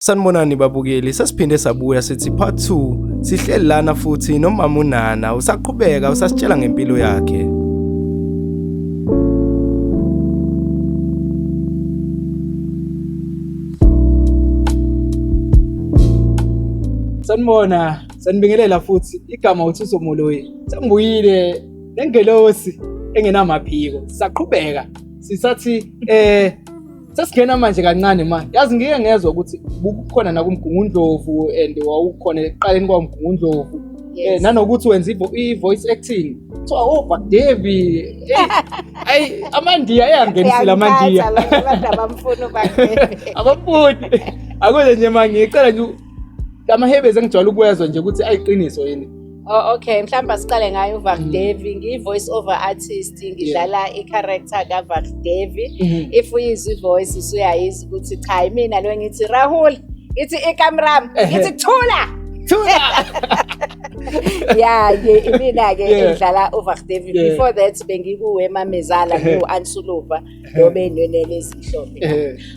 Sanibonani babukeli, sesiphinde sabuya sithi part 2 sihleli lana futhi nomama uNana usaqhubeka usasitshela ngempilo yakhe. Sanibona, sanibingelela futhi igama uThuso Moloyi. Sambuyile nengelosi engenamaphiko. Saqhubeka sisathi sasingena manje kancane manje. Yazi ngike ngezwe ukuthi bukukhona na kuMgungundlovu and wawukhona eqaleni kwaMgungundlovu. Nanokuthi wenza i-voice acting. So Devi. Ay amandiya eyangenisile amandiya. Abantu abamfuna bakhe. Abafuni. Akwenze nje manje ngicela nje amahebezi engijwayele ukuyezwa nje ukuthi ayiqiniso yini. Oh okay, mhlawumbe siqale ngayo uVakdevi, ngiyi-voice over artist, ngidlala i-character kaVakdevi. If uyizwa i-voice usuyayizi ukuthi cha yimina lo ngithi Rahul, ithi ikamram, ithi Thula. Imina ke ngidlala uVakdevi. Before that bengikuWema Mezala no-Ansuluva lo benwenele ezihlombe.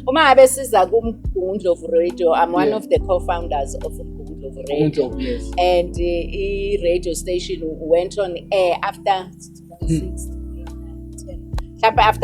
Uma ngabe siza kuMgungundlovu Radio, I'm one of the co-founders of Mgungundlovu Radio. And i-radio station went on air after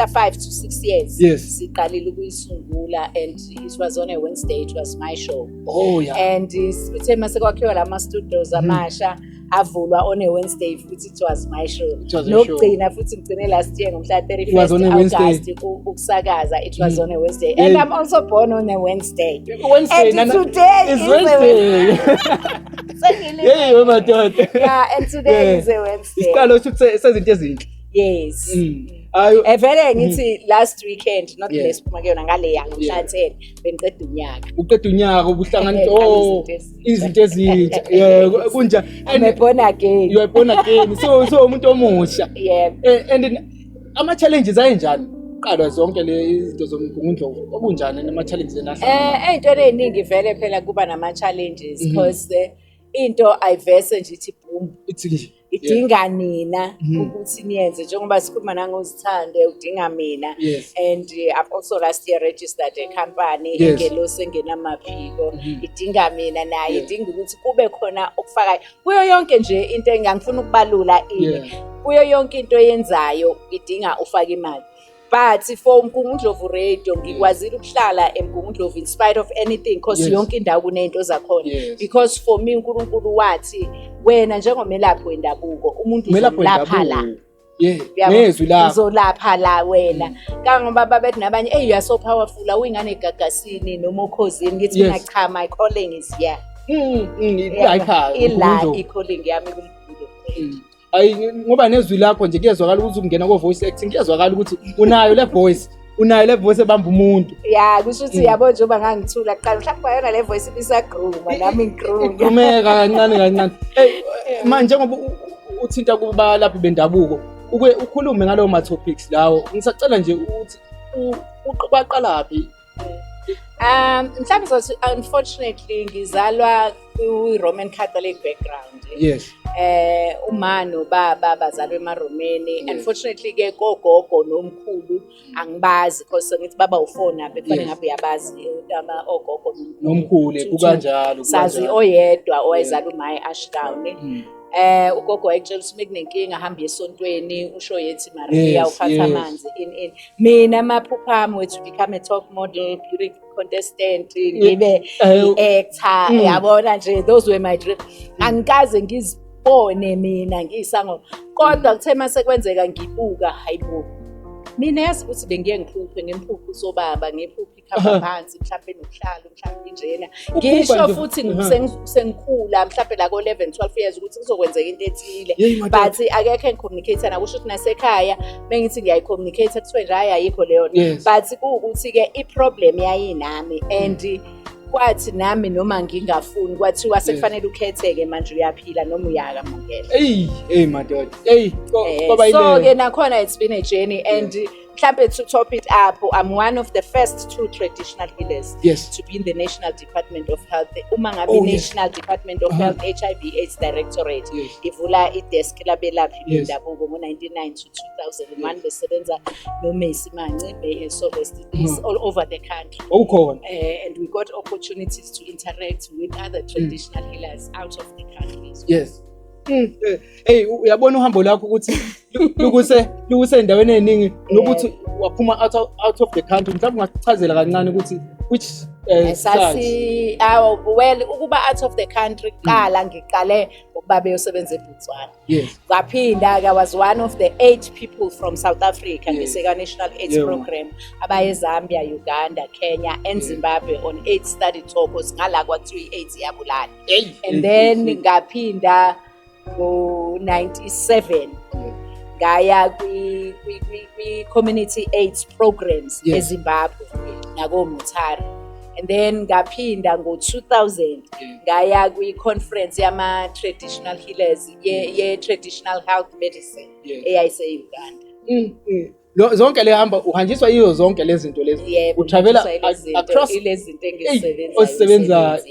5 to 6 years. Yes. Siqalile ukuyisungula and it was on a Wednesday, it was my show. Oh yeah. And sithe mase kwakhiwa lama studios amasha avulwa on a Wednesday futhi it was my show. Nokugcina futhi ngigcine last year ngomhla 31st August ukusakaza, it was on a Wednesday. And I'm also born on a Wednesday. And today is Wednesday. Hey madoda. Yeah, and today is a Wednesday. Isiqalo sezinto ezinhle. Yes. Vele ngithi last weekend not lesiphuma kuyona ngale yanga mhla 10 beniqeda unyaka. Uqeda unyaka ubuhlanganisa izinto ezintsha. Kunja I'm born again. You are born again. So umuntu omusha. Yeah. And ama challenges ayenjani? Qala zonke le izinto zomgungundlovu okunjani nama challenges enahla? Ey'ntweni ey'ningi vele phela kuba nama challenges because into ayivese nje ithi boom. Idinga nina ukuthi niyenze njengoba sikhuluma nangozithande udinga mina. And I've also last year registered a company engelosi engenamaphiko. Idinga mina naye idinga ukuthi kube khona okufakayo kuyo yonke nje into engangifuna ukubalula kuyo yonke into oyenzayo idinga ufake imali. But for Mgungundlovu Radio ngikwazile ukuhlala eMgungundlovu in spite of anything because yonke indawo kunento zakhona. Because for me uNkulunkulu wathi wena njengomelaphi wendabuko umuntu uzolapha la. Nezwi la. Uzolapha la wena. Kangoba babethi nabanye you are so powerful awingane egagasini noma okhosini ngithi mina cha my calling is here. I-calling yami kuMgungundlovu. Ayi ngoba nezwi lakho nje kuyezwakala ukuthi ungena ko voice acting kuyezwakala ukuthi unayo le voice ebamba umuntu. Yeah kusho ukuthi yabo njengoba ngangithula kuqala mhlawumbe yona le voice ibisagruma nami ngigruma. Kumeka kancane. Manje ngoba uthinta kuba laphi bendabuko ukhulume ngalowo ma topics lawo ngisacela nje ukuthi uqalaphi. Mhlawumbe sothi unfortunately ngizalwa kwi-Roman Catholic background. Yes. Uma nobaba bazalwe emaromeni. Unfortunately ke gogogo nomkhulu angibazi because ngithi baba ufona bekufanele ngabe uyabazi ama ogogo nomkhulu kukanjalo. Sazi oyedwa owayezalwa uMay Ashdown. Ugogo wayetshela ukuthi mekunenkinga ahamba esontweni usho yethi Maria uphatha amanzi in mina amaphupha ami to become a top model beauty contestant ngibe i-actor yabona nje those were my dreams. Angikaze ngizibone mina ngiyisango kodwa kuthe mase kwenzeka ngibuka hayibo mina yazi ukuthi bengiye ngiphuphe sobaba ngiphuphe ikhamba phansi mhlawumbe nokuhlala mhlawumbe njena ngisho futhi sengikhula mhlawumbe la ko 11 12 years ukuthi kuzokwenzeka into ethile but akekho engicommunicate na kusho ukuthi nasekhaya bengithi ngiyayicommunicate kuthiwe nje ayikho leyo but kuukuthi ke iproblem yayinami and kwathi nami noma ngingafuni kwathiwa sekufanele ukhetheke manje uyaphila noma uyakamukela. Madoda. Baba ile. So ke nakhona it's been a journey and mhlambe to top it up, I'm one of the first 2 traditional healers Yes. to be in the National Department of Health. Uma ngabe Oh, yes. National Department of Health HIV/AIDS Directorate Yes. ivula i-desk labelaphi Yes. bendabuko ngo-1999 to 2001 besebenza no-Messi Manci, Solest all over the country. Ukhona. And we got opportunities to interact with other traditional healers out of the country. Yes. Hey, uyabona uhambo lakho ukuthi lukuse endaweni eziningi nokuthi waphuma out of the country. Mhlawumbe ungachazela kancane ukuthi which side. Well, ukuba out of the country qala ngiqale ukuba beyosebenza eBotswana. Yes. Ngaphinda I was one of the 8 people from South Africa Yes. ngeseka National AIDS Program abaye Zambia, Uganda, Kenya and Zimbabwe on AIDS study tours ngala kwathiwa i-AIDS yabulala. And then ngaphinda ngo-97 ngaya kwi-community AIDS programs eZimbabwe nakoMutare. And then ngaphinda ngo-2000 ngaya kwi-conference yama-traditional healers ye-traditional health medicine eyayise-Uganda. Zonke le hamba uhanjiswa iyo zonke lezi zinto lezi. Utravela across ilezi zinto engisebenzayo.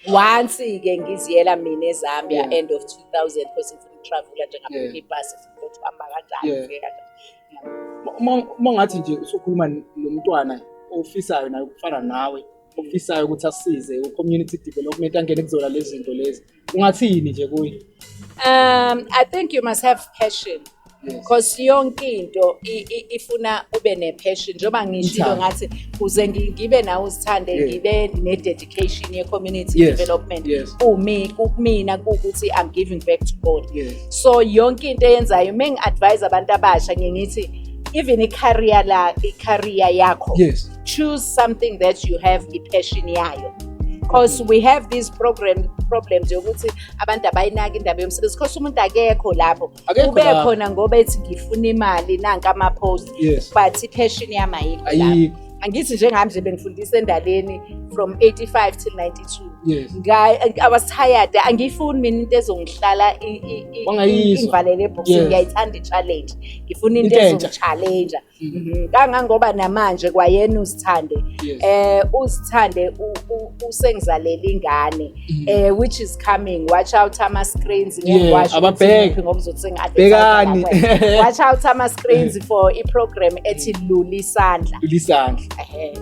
Once ke ngiziyela mina eZambia end of 2000 because ngifuna travel njengaphuma ibhasi futhi uhamba kanjani ufika kanjani. Uma ngathi nje usukhuluma nomntwana ofisayo naye ukufana nawe ofisayo ukuthi asize u-community development angene kuzona lezi zinto lezi ungathini nje kuye? I think you must have passion. Because yonke into ifuna ube ne-passion njengoba ngishilo ngathi kuze ngibe nawo usithande ngibe ne-dedication ye-community development kumina kuwukuthi I'm giving back to God. So yonke into eyenzayo mengi-advise abantu abasha ngithi even i-career yakho choose something that you have i-passion yayo. Because we have these problems yokuthi abantu abayinaki indaba yomsebenzi because umuntu akekho lapho ube khona ngoba ethi ngifuna imali nanka ama-post but i-passion yami ayikho lapho. Angithi njengami nje bengifundisa endaleni from 85 till 92 I was tired angifuni mina into ezongihlala ingivalele eboxini ngiyayithanda i-challenge ngifuna into ezongi-challenge kangangoba namanje kwayena uzithande uzithande usengizalele ingane which is coming. Watch out ama-screens ngoba uzothi ngi-advertise watch out ama-screens for i-program ethi Lula Isandla.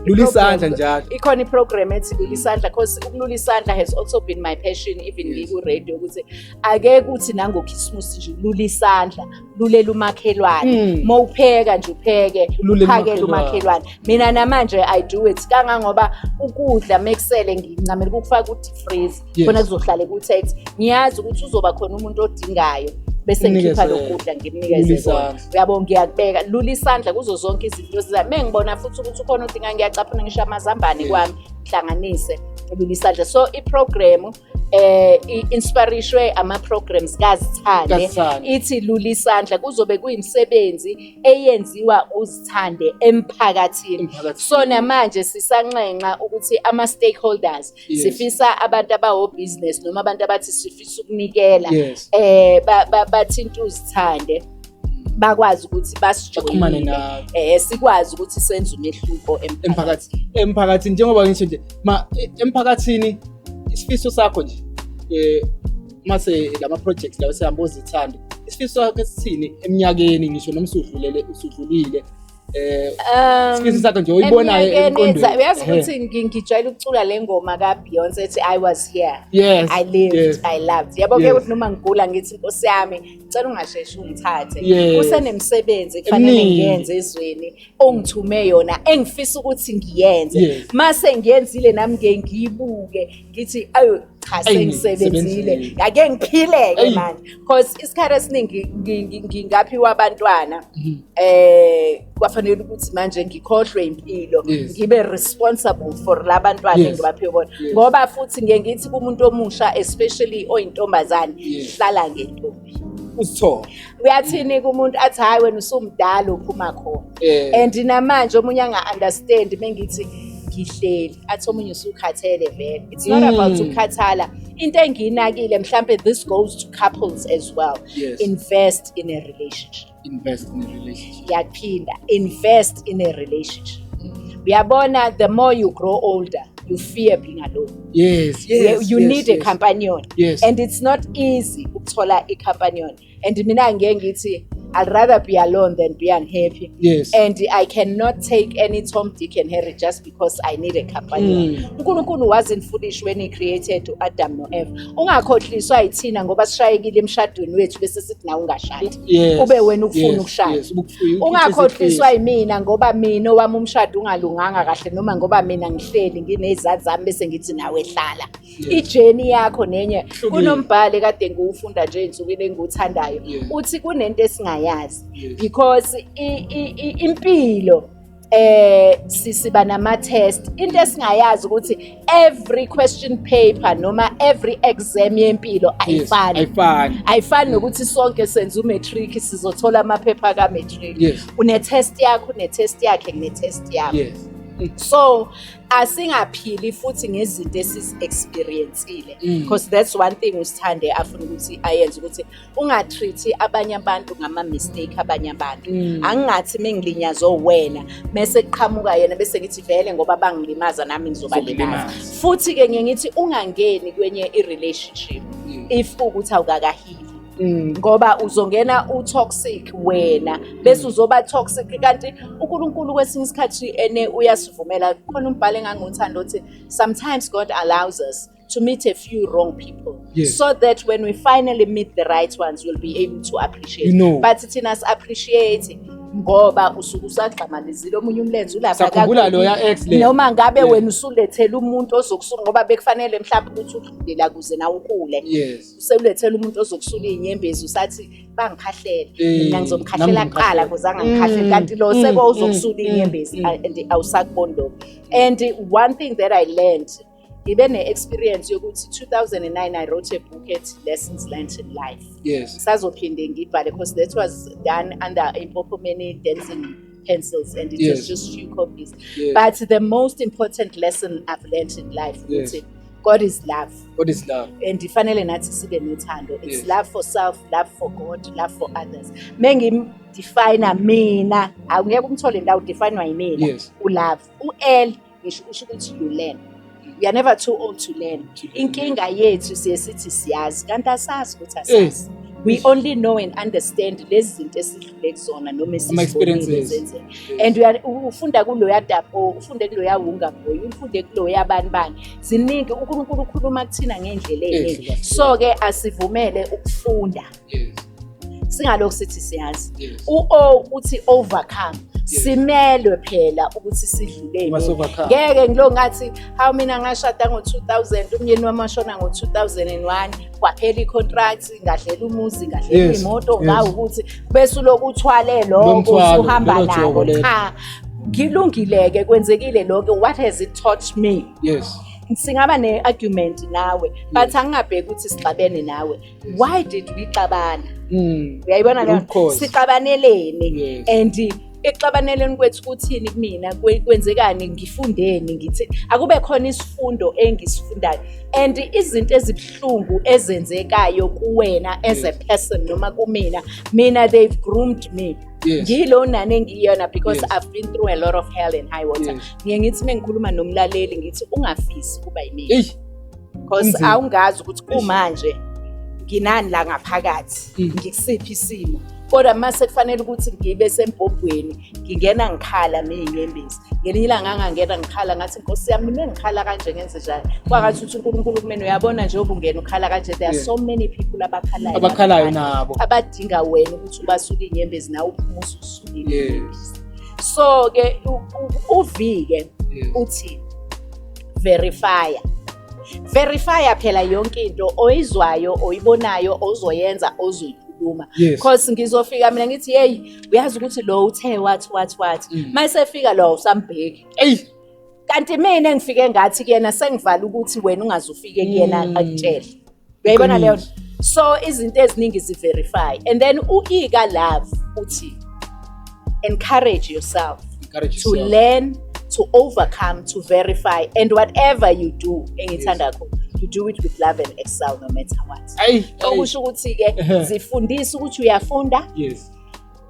Lula Isandla njalo. Ikhona i-program ethi Lula Isandla because ukulula isandla has also been my passion even ngiku-radio ukuthi akeke uthi nangokhisimusi nje lula isandla lulela umakhelwane mawupheka nje upheke uphakele umakhelwane. Mina namanje I do it kangangoba ukudla mekusele ngincamela ukufaka ku-deep freeze khona kuzohlale ku-text ngiyazi ukuthi uzoba khona umuntu odingayo bese ngikhipha lokudla ngimnikeze kona. Uyabona ngiyakubeka Lula Isandla kuzo zonke izinto zami mengibona futhi ukuthi ukhona udinga ngiyacaphuna ngisho amazambane kwami hlanganise Lula Isandla. So i-program inspirishwe ama-programs kaZithande ithi Lula Isandla kuzobe kuyimisebenzi eyenziwa uZithande emphakathini. So namanje sisanxenxa ukuthi ama-stakeholders sifisa abantu abawo-business noma abantu abathi sifisa ukunikela bathinta uZithande bakwazi ukuthi basijoyine sikwazi ukuthi senze umehluko emphakathini njengoba ngisho nje emphakathini isifiso sakho nje mase lama projects lawo sihamba uzithanda isifiso sakho sithini eminyakeni ngisho noma usudlulile isifiso sakho nje uyibonayo emqondweni. Uyazi ukuthi ngijwayele ukucula le ngoma kaBeyonce ethi I was here I lived I loved. Yabo-ke ukuthi noma ngigula ngithi Nkosi yami ngicela ungasheshi ungithathe kusenemsebenzi kufanele ngiyenze ezweni ongithume yona engifisa ukuthi ngiyenze mase ngiyenzile nami ngiyibuke ngithi ayo cha sengisebenzile ake ngiphileke manje because isikhathi esiningi ngingaphiwa abantwana kwafanele ukuthi manje ngikhohlwe impilo ngibe responsible for labantwana engibaphiwe bona ngoba futhi ngithi kumuntu omusha especially oyintombazane hlala ngentombi uzithola uyathini kumuntu athi hayi wena usumdala uphuma khona and namanje omunye anga-understand mengithi ngihleli athi omunye usukhathele vele. It's not about ukukhathala into engiyinakile mhlambe this goes to couples as well. Yes. Invest in a relationship. Invest in a relationship. Yakphinda, invest in a relationship. Uyabona, the more you grow older, you fear being alone. Yes. You need a companion. Yes. And it's not easy ukuthola a companion. And mina ngeke ngithi I'd rather be alone than be unhappy. Yes. And I cannot take any Tom, Dick and Harry just because I need a companion. uNkulunkulu wasn't foolish when he created Adam no Eve. Ungakhohliswa yithina ngoba sishayekile emshadweni wethu bese sithi na ungashadi. Ube wena ukufuna ukushada. Ungakhohliswa yimina ngoba mina owami umshado ungalunganga kahle noma ngoba mina ngihleli nginezathu zami bese ngithi nawe hlala. Ijourney yakho nenye kunombhale kade ngiwufunda nje insukwini enguthandayo. Uthi kunento esingayazi because impilo sisiba nama test into esingayazi ukuthi every question paper noma every exam yempilo ayifani nokuthi sonke senza umatric sizothola amaphepha ka matric. Une test yakho une test yakhe ne test yakho. So asingaphili futhi ngezinto esizexperienceile because that's one thing usithande afuna ukuthi ayenze ukuthi ungatreat abanye abantu ngama mistake abanye abantu. Angingathi mengilinyazwe wena bese kuqhamuka yena bese ngithi vele ngoba bangilimaza nami ngizobalimaza. Futhi ke ngiyithi ungangeni kwenye i relationship if ukuthi awukakahili. Ngoba uzongena utoxic wena bese uzoba toxic kanti uNkulunkulu kwesinye isikhathi ene uyasivumela khona umbhalo enganguthanda uthi sometimes God allows us to meet a few wrong people so that when we finally meet the right ones we'll be able to appreciate. But thina appreciate ngoba usuku usagxamalizile omunye umlenze ulapha sakhumbula loya ex le noma ngabe wena usulethela umuntu ozokusula ngoba bekufanele mhlawumbe ukuthi udlule kuze nawe ukule. Uselethela umuntu ozokusula inyembezi usathi bangikhahlela mina ngizomkhahlela kuqala kuze angangikhahleli kanti lo seko uzokusula inyembezi and awusakuboni lokho. And one thing that I learned given the experience yokuthi 2009 I wrote a book at Lessons Learned in Life. Sazophinde ngibhale because that was done under Impopomene dancing pencils and it was just few copies. But the most important lesson I've learned in life is God is love. God is love. And ifanele nathi sibe nothando. It's love for self, love for God, love for others. Mengi define mina, awungeke umthole ndawo definewa yimina. Ulove. U-L ngisho ukuthi you learn. We are never too old to learn. Inkinga yethu siyesithi siyazi kanti asazi ukuthi asazi. We only know and understand lezi zinto esidlule kuzona noma esizibonile. And we are ufunda kuloya Dapo, ufunde kuloya Wunga Boy, ufunde kuloya bani. Ziningi uNkulunkulu ukhuluma kuthina ngendlela eyiningi. So ke asivumele ukufunda. Singalokho sithi siyazi. U-O uthi overcome. Simelwe phela ukuthi sidlule ngeke ngilo ngathi how mina ngashada ngo2000 umyeni wami washona ngo2001 kwaphela icontract ngahlela umuzi ngahlela imoto ngawo ukuthi bese ulokuthwale lokho usuhamba nako cha ngilungileke kwenzekile lokho what has it taught me. Singaba ne-argument nawe but angingabheki ukuthi sixabene nawe why did we xabana. Uyayibona leyo sixabaneleni and ekuxabaneleni kwethu kuthini kumina kwenzekani ngifundeni ngithi akube khona isifundo engisifundayo and izinto ezibhlungu ezenzekayo kuwena as a person noma kumina they've groomed me. Ngilo nane ngiyona because I've been through a lot of hell and high water. Ngithi mengikhuluma nomlaleli ngithi ungafisi kuba yimina because awungazi ukuthi kumanje nginani la ngaphakathi ngikusiphi isimo. Kodwa mase kufanele ukuthi ngibe sembhobweni ngingena ngikhala nezinyembezi ngelinye ilanga ngangena ngikhala ngathi Nkosi yami mina ngikhala kanje ngenze njani kwakathi uthi uNkulunkulu kumena uyabona nje obungena ukhala kanje there are so many people abakhalayo nabo abadinga wena ukuthi ubasule inyembezi nawe uphumuze usulile. So ke uvike uthi verify phela yonke into oyizwayo oyibonayo ozoyenza ozoyikhuluma because ngizofika mina ngithi hey uyazi ukuthi lo uthe what mayisefika lo usambheki kanti mina engifike ngathi kuyena sengivala ukuthi wena ungazufike kuyena akutshela. Uyayibona leyo. So izinto eziningi ziverify and then uika love uthi encourage yourself to learn, to overcome, to verify, and whatever you do, engithanda kakhulu, you do it with love and excel no matter what. Ayi. Okusho ukuthi-ke zifundisa ukuthi uyafunda, Yes.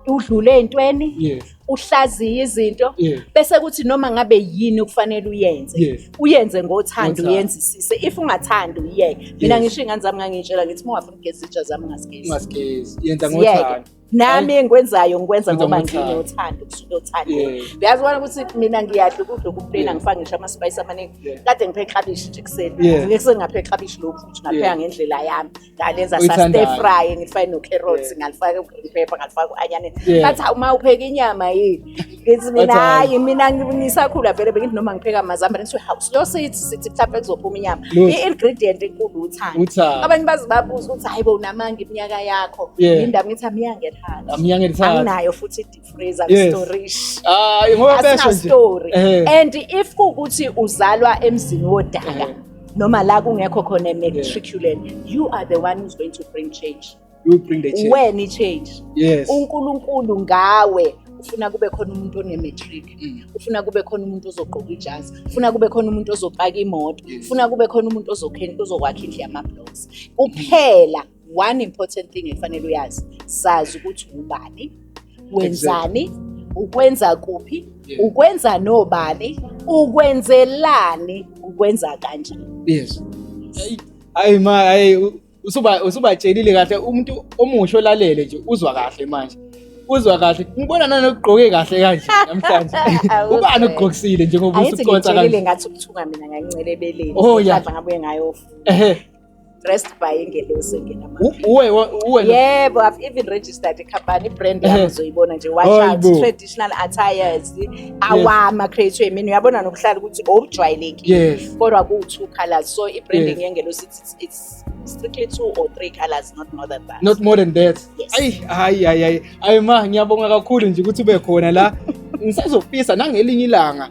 udlule ey'ntweni, Yes. uhlaziye izinto, Yes. bese kuthi noma ngabe yini kufanele uyenze, Yes. uyenze ngothando, Ngothando. uyenzisise. If ungathandi uyiyeke. Mina ngisho iy'ngane zami ngangiy'tshela ngithi uma ungafuna ukugeza izitsha zami ungasigezi. Ungasigezi. Yenza Ziyeke. ngothando. Nami engikwenzayo ngikwenza Wenza ngoba ngothando. nginothando, kusuke uthando. Yeah. Uyazibona ukuthi mina ngiyadla ukudla okuplena, Yeah. ngifake ngisho ama-spice amaningi. Yeah. Kade ngipheka iklabishi nje ekuseni. Yeah. Ngeke ngapheka iklabishi lophuthu, ngapheka Yeah. ngendlela yami. Ngalenza Oyithandayo. sa-stir fry, ngilifake no-carrots, Yeah. ngalifake u-green pepper, ngalifake u-onion. Yeah. Bathi hawu uma upheka inyama yini? Ngithi mina Bathi hayi. hayi mina ngisakhula vele bengithi noma ngipheka amazambane ngithi hawu siyo sithi mhlawumbe kuzophuma inyama. Lo- I-ingredient enkulu uthando. Uthando. Abanye baze babuza ukuthi hayi bo unamanga iminyaka yakho. Yeah. Yindaba ngithi amiyangethanda. Amiyangethanda. Anginayo futhi i-deep freezer Yes. storage. Hayi ngoba besho nje. Story. Eh. And if kukuthi uzalwa emzini wodala noma la kungekho khona matriculate, you are the one who's going to bring change. You bring the change. When i-change. Yes. uNkulunkulu ngawe ufuna kube khona umuntu one-matric, ufuna kube khona umuntu ozogqoka ijazi, ufuna kube khona umuntu ozopaka imoto, ufuna kube khona umuntu ozokwakha indlu yama-blocks. Kuphela one important thing ekufanele uyazi, sazi ukuthi ubani, wenzani, ukwenza kuphi, Yeah. ukwenza nobani, ukwenzelani, ukwenza kanjani. Yes. Hayi hayi usubatshelile kahle umuntu omusha olalele nje uzwa kahle manje. Uzwa kahle. Ngibona nanokugqoke kahle kanje namhlanje. Ubani ogqokisile njengoba Angithi usuqotha ngitshelile kanje. ngathi ukuthunga mina ngayincela ebeleni. Oh, yeah. Mhlawumbe ngabuye ngayofa. Dressed by ingelosi engenama. Uwe Yebo, I've even registered i-company, i-brand yami uzoyibona nje, watch out, Hayibo. traditional attires, awama create mina uyabona nokuhlala ukuthi obujwayelekile. Yes. Kodwa ku-2 colors. So i-branding Yes. yengelosi it's strictly 2 or 3 colors, not more than that. Not more than that. Yes. Hayi ma ngiyabonga kakhulu nje ukuthi ube khona la. Ngisazofisa nangelinye ilanga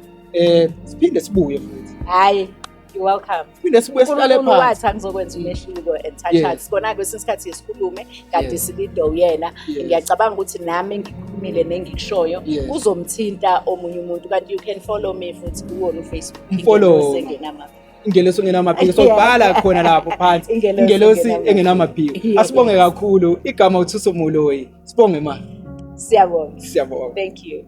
siphinde sibuye futhi. Hayi, you're welcome. Siphinde sibuye sihlale uNkulunkulu phansi. wathi angizokwenza umehluko and touch Yes. hearts. Kona kwesinye isikhathi sikhulume kanti Yes. silido uyena. Yes. Ngiyacabanga ukuthi nami ngikhulumile nengikushoyo Yes. kuzomthinta omunye umuntu, kanti you can follow me futhi kuwona uFacebook. Follow. Ingelosi engenamaphiko sobhala khona lapho phansi. Ingelosi engenamaphiko. Asibonge kakhulu igama uThuso Moloi. Sibonge ma. Siyabonga. Siyabonga. Thank you.